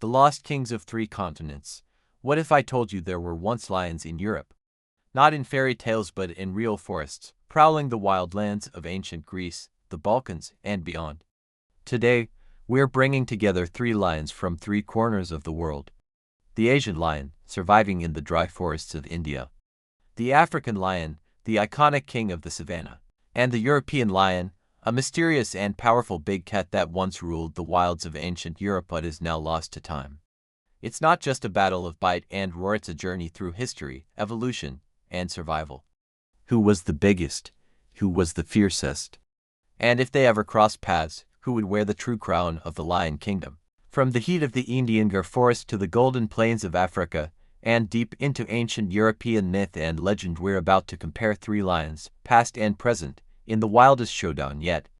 The lost kings of 3 continents. What if I told you there were once lions in Europe? Not in fairy tales but in real forests, prowling the wild lands of ancient Greece, the Balkans, and beyond. Today, we're bringing together 3 lions from 3 corners of the world. The Asian lion, surviving in the dry forests of India. The African lion, the iconic king of the savannah. And the European lion, a mysterious and powerful big cat that once ruled the wilds of ancient Europe but is now lost to time. It's not just a battle of bite and roar, it's a journey through history, evolution, and survival. Who was the biggest? Who was the fiercest? And if they ever crossed paths, who would wear the true crown of the Lion Kingdom? From the heat of the Indian Gir forest to the golden plains of Africa, and deep into ancient European myth and legend, we're about to compare 3 lions, past and present, in the wildest showdown yet.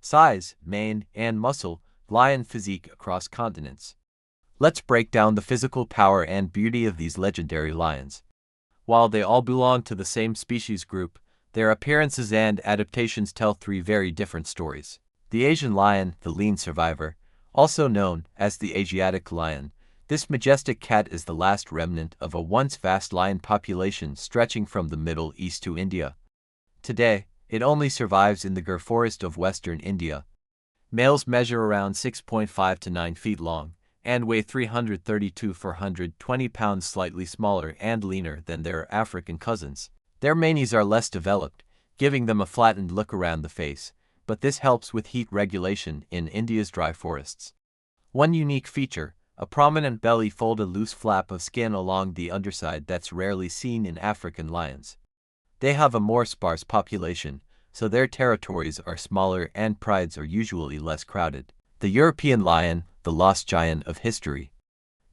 Size, mane, and muscle, lion physique across continents. Let's break down the physical power and beauty of these legendary lions. While they all belong to the same species group, their appearances and adaptations tell 3 very different stories. The Asian lion, the lean survivor, also known as the Asiatic lion. This majestic cat is the last remnant of a once vast lion population stretching from the Middle East to India. Today, it only survives in the Gir forest of western India. Males measure around 6.5 to 9 feet long, and weigh 330 to 420 pounds, slightly smaller and leaner than their African cousins. Their manes are less developed, giving them a flattened look around the face, but this helps with heat regulation in India's dry forests. One unique feature, a prominent belly fold, a loose flap of skin along the underside that's rarely seen in African lions. They have a more sparse population, so their territories are smaller and prides are usually less crowded. The European lion, the lost giant of history.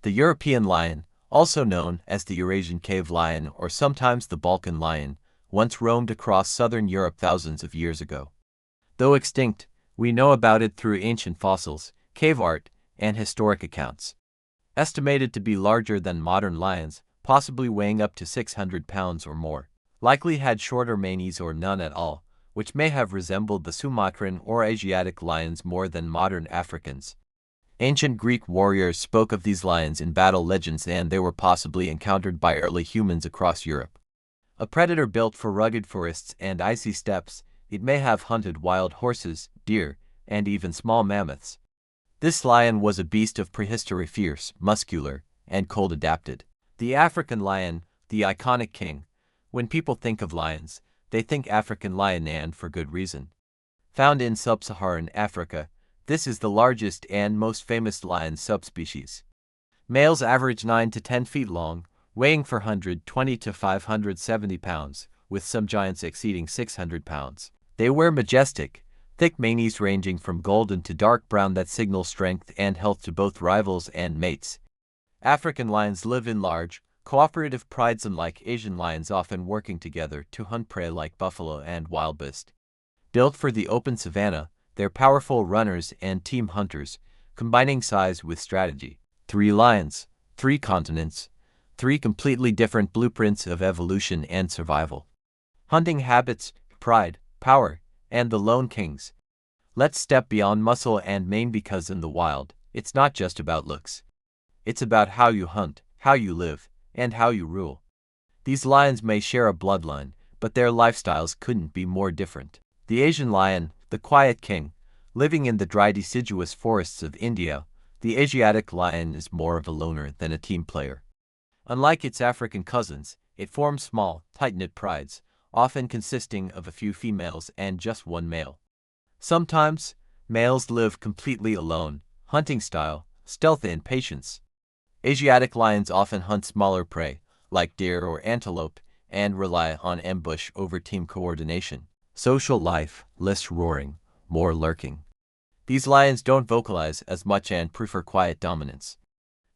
The European lion, also known as the Eurasian cave lion or sometimes the Balkan lion, once roamed across southern Europe thousands of years ago. Though extinct, we know about it through ancient fossils, cave art, and historic accounts. Estimated to be larger than modern lions, possibly weighing up to 600 pounds or more. Likely had shorter manes or none at all, which may have resembled the Sumatran or Asiatic lions more than modern Africans. Ancient Greek warriors spoke of these lions in battle legends, and they were possibly encountered by early humans across Europe. A predator built for rugged forests and icy steppes, it may have hunted wild horses, deer, and even small mammoths. This lion was a beast of prehistory, fierce, muscular, and cold-adapted. The African lion, the iconic king. When people think of lions, they think African lion, and for good reason. Found in sub-Saharan Africa, this is the largest and most famous lion subspecies. Males average 9 to 10 feet long, weighing 420 to 570 pounds, with some giants exceeding 600 pounds. They wear majestic, thick manes ranging from golden to dark brown that signal strength and health to both rivals and mates. African lions live in large, cooperative prides, unlike Asian lions, often working together to hunt prey like buffalo and wildebeest. Built for the open savanna, they're powerful runners and team hunters, combining size with strategy. 3 lions, 3 continents, 3 completely different blueprints of evolution and survival. Hunting habits, pride, power, and the lone kings. Let's step beyond muscle and mane, because in the wild, it's not just about looks. It's about how you hunt, how you live, and how you rule. These lions may share a bloodline, but their lifestyles couldn't be more different. The Asian lion, the quiet king, living in the dry deciduous forests of India. The Asiatic lion is more of a loner than a team player. Unlike its African cousins, it forms small, tight-knit prides, often consisting of a few females and just one male. Sometimes, males live completely alone, hunting style, stealth and patience. Asiatic lions often hunt smaller prey, like deer or antelope, and rely on ambush over team coordination. Social life, less roaring, more lurking. These lions don't vocalize as much and prefer quiet dominance.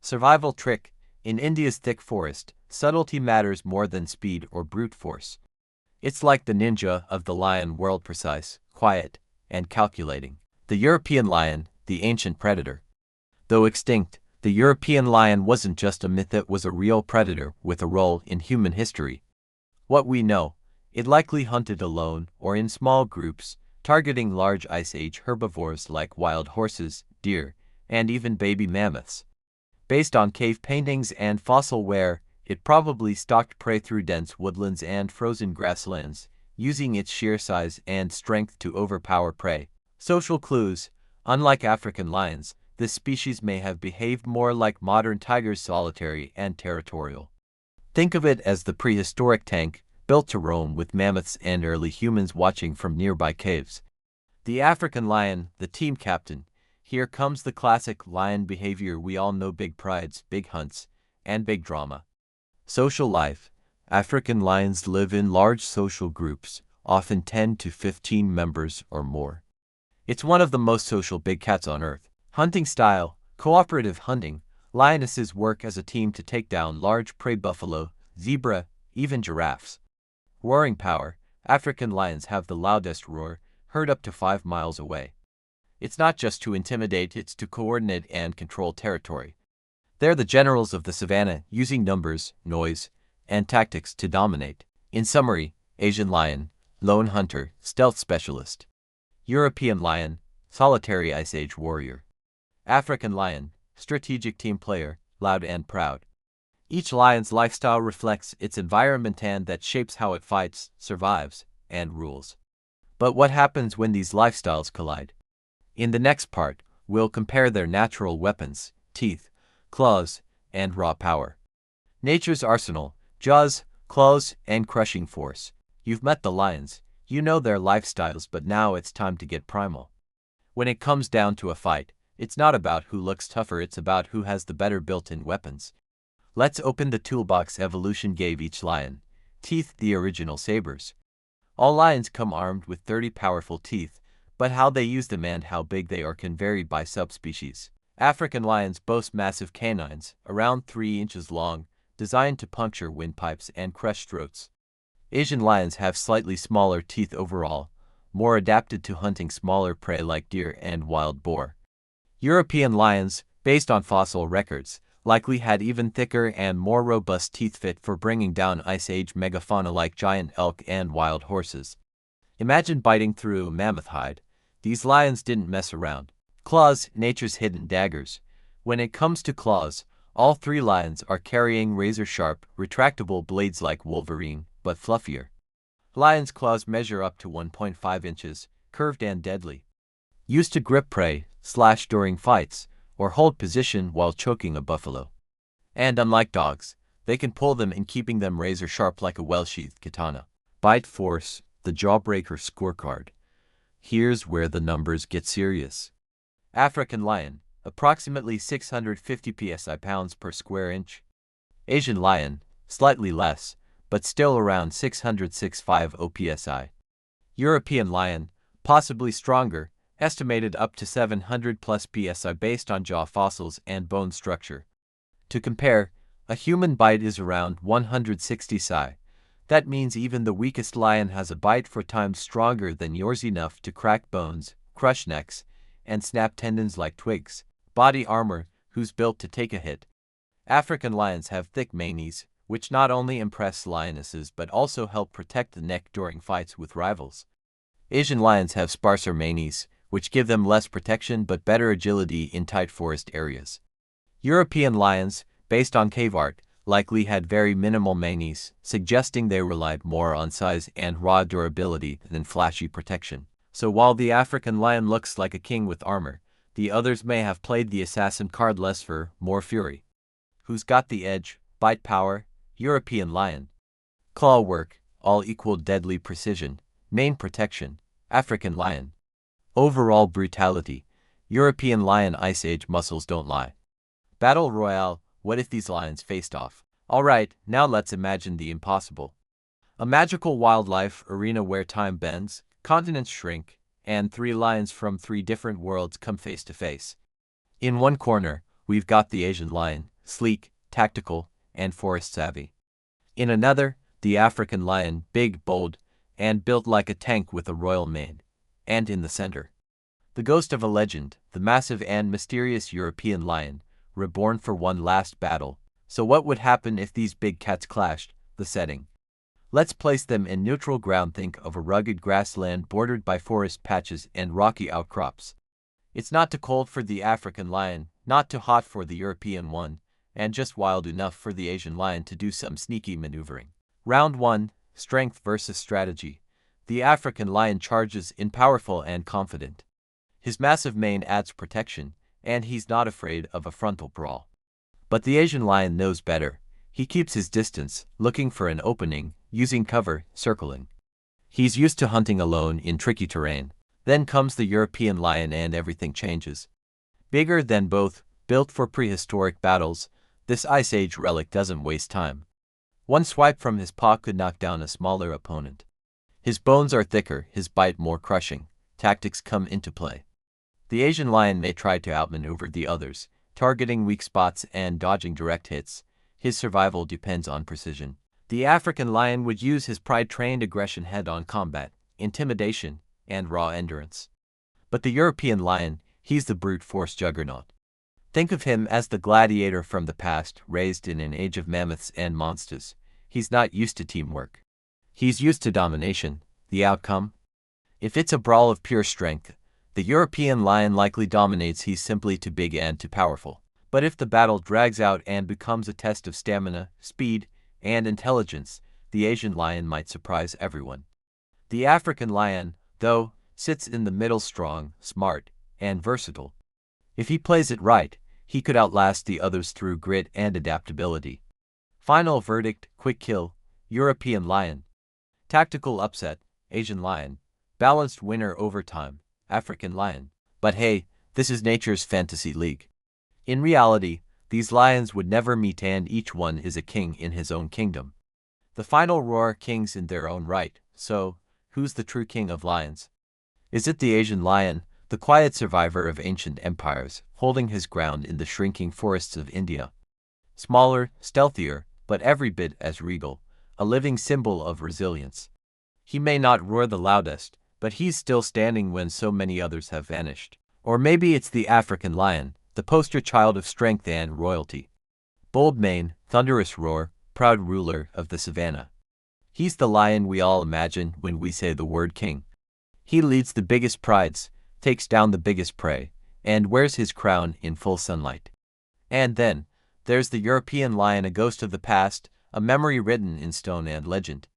Survival trick: in India's thick forest, subtlety matters more than speed or brute force. It's like the ninja of the lion world: precise, quiet, and calculating. The European lion, the ancient predator. Though extinct, the European lion wasn't just a myth, it was a real predator with a role in human history. What we know, it likely hunted alone or in small groups, targeting large Ice Age herbivores like wild horses, deer, and even baby mammoths. Based on cave paintings and fossil wear, it probably stalked prey through dense woodlands and frozen grasslands, using its sheer size and strength to overpower prey. Social clues: unlike African lions, this species may have behaved more like modern tigers, solitary and territorial. Think of it as the prehistoric tank, built to roam with mammoths and early humans watching from nearby caves. The African lion, the team captain. Here comes the classic lion behavior we all know: big prides, big hunts, and big drama. Social life: African lions live in large social groups, often 10 to 15 members or more. It's one of the most social big cats on earth. Hunting style: cooperative hunting. Lionesses work as a team to take down large prey: buffalo, zebra, even giraffes. Roaring power: African lions have the loudest roar, heard up to 5 miles away. It's not just to intimidate, it's to coordinate and control territory. They're the generals of the savannah, using numbers, noise, and tactics to dominate. In summary: Asian lion, lone hunter, stealth specialist. European lion, solitary ice age warrior. African lion, strategic team player, loud and proud. Each lion's lifestyle reflects its environment, and that shapes how it fights, survives, and rules. But what happens when these lifestyles collide? In the next part, we'll compare their natural weapons, teeth, claws, and raw power. Nature's arsenal: jaws, claws, and crushing force. You've met the lions, you know their lifestyles, but now it's time to get primal. When it comes down to a fight, it's not about who looks tougher, it's about who has the better built-in weapons. Let's open the toolbox evolution gave each lion. Teeth: the original sabers. All lions come armed with 30 powerful teeth, but how they use them and how big they are can vary by subspecies. African lions boast massive canines, around 3 inches long, designed to puncture windpipes and crush throats. Asian lions have slightly smaller teeth overall, more adapted to hunting smaller prey like deer and wild boar. European lions, based on fossil records, likely had even thicker and more robust teeth, fit for bringing down ice age megafauna like giant elk and wild horses. Imagine biting through a mammoth hide. These lions didn't mess around. Claws: nature's hidden daggers. When it comes to claws, all 3 lions are carrying razor-sharp, retractable blades like Wolverine, but fluffier. Lions' claws measure up to 1.5 inches, curved and deadly. Used to grip prey, slash during fights, or hold position while choking a buffalo. And unlike dogs, they can pull them in, keeping them razor-sharp like a well-sheathed katana. Bite force: the jawbreaker scorecard. Here's where the numbers get serious. African lion, approximately 650 psi pounds per square inch. Asian lion, slightly less, but still around 606.50 psi. European lion, possibly stronger, estimated up to 700 plus psi based on jaw fossils and bone structure. To compare, a human bite is around 160 psi. That means even the weakest lion has a bite 4 times stronger than yours, enough to crack bones, crush necks, and snap tendons like twigs. Body armor: who's built to take a hit. African lions have thick manes, which not only impress lionesses but also help protect the neck during fights with rivals. Asian lions have sparser manes, which give them less protection but better agility in tight forest areas. European lions, based on cave art, likely had very minimal manes, suggesting they relied more on size and raw durability than flashy protection. So while the African lion looks like a king with armor, the others may have played the assassin card: less fur, more fury. Who's got the edge? Bite power: European lion. Claw work: all equal deadly precision. Mane protection: African lion. Overall brutality: European lion. Ice age muscles don't lie. Battle royale: what if these lions faced off? Alright, now let's imagine the impossible. A magical wildlife arena where time bends, continents shrink, and 3 lions from 3 different worlds come face to face. In one corner, we've got the Asian lion, sleek, tactical, and forest savvy. In another, the African lion, big, bold, and built like a tank with a royal mane. And in the center, the ghost of a legend, the massive and mysterious European lion, reborn for one last battle. So what would happen if these big cats clashed? The setting: let's place them in neutral ground. Think of a rugged grassland bordered by forest patches and rocky outcrops. It's not too cold for the African lion, Not too hot for the European one, and just wild enough for the Asian lion to do some sneaky maneuvering. Round 1, Strength versus Strategy. The African lion charges in powerful and confident. His massive mane adds protection, and he's not afraid of a frontal brawl. But the Asian lion knows better. He keeps his distance, looking for an opening, using cover, circling. He's used to hunting alone in tricky terrain. Then comes the European lion and everything changes. Bigger than both, built for prehistoric battles, this Ice Age relic doesn't waste time. One swipe from his paw could knock down a smaller opponent. His bones are thicker, his bite more crushing. Tactics come into play. The Asian lion may try to outmaneuver the others, targeting weak spots and dodging direct hits. His survival depends on precision. The African lion would use his pride-trained aggression head-on combat, intimidation, and raw endurance. But the European lion, he's the brute force juggernaut. Think of him as the gladiator from the past, raised in an age of mammoths and monsters. He's not used to teamwork. He's used to domination. The outcome? If it's a brawl of pure strength, the European lion likely dominates. He's simply too big and too powerful. But if the battle drags out and becomes a test of stamina, speed, and intelligence, the Asian lion might surprise everyone. The African lion, though, sits in the middle, strong, smart, and versatile. If he plays it right, he could outlast the others through grit and adaptability. Final verdict: quick kill, European lion. Tactical upset, Asian lion. Balanced winner over time, African lion. But hey, this is nature's fantasy league. In reality, these lions would never meet, and each one is a king in his own kingdom. The final roar, kings in their own right. So, who's the true king of lions? Is it the Asian lion, the quiet survivor of ancient empires, holding his ground in the shrinking forests of India? Smaller, stealthier, but every bit as regal, a living symbol of resilience. He may not roar the loudest, but he's still standing when so many others have vanished. Or maybe it's the African lion, the poster child of strength and royalty. Bold mane, thunderous roar, proud ruler of the savannah. He's the lion we all imagine when we say the word king. He leads the biggest prides, takes down the biggest prey, and wears his crown in full sunlight. And then, there's the European lion, a ghost of the past, a memory written in stone and legend.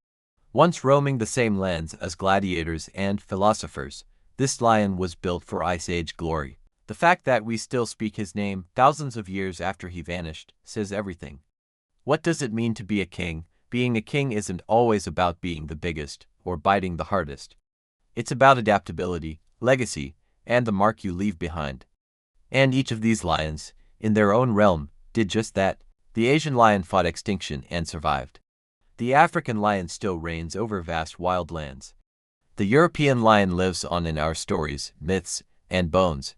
Once roaming the same lands as gladiators and philosophers, this lion was built for Ice Age glory. The fact that we still speak his name thousands of years after he vanished says everything. What does it mean to be a king? Being a king isn't always about being the biggest or biting the hardest. It's about adaptability, legacy, and the mark you leave behind. And each of these lions, in their own realm, did just that. The Asian lion fought extinction and survived. The African lion still reigns over vast wildlands. The European lion lives on in our stories, myths, and bones.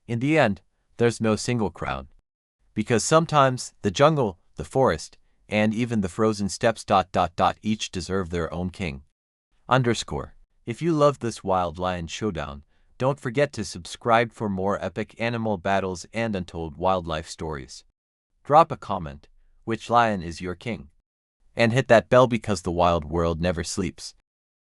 In the end, there's no single crown. Because sometimes the jungle, the forest, and even the frozen steppes each deserve their own king. If you love this wild lion showdown, don't forget to subscribe for more epic animal battles and untold wildlife stories. Drop a comment, which lion is your king? And hit that bell because the wild world never sleeps.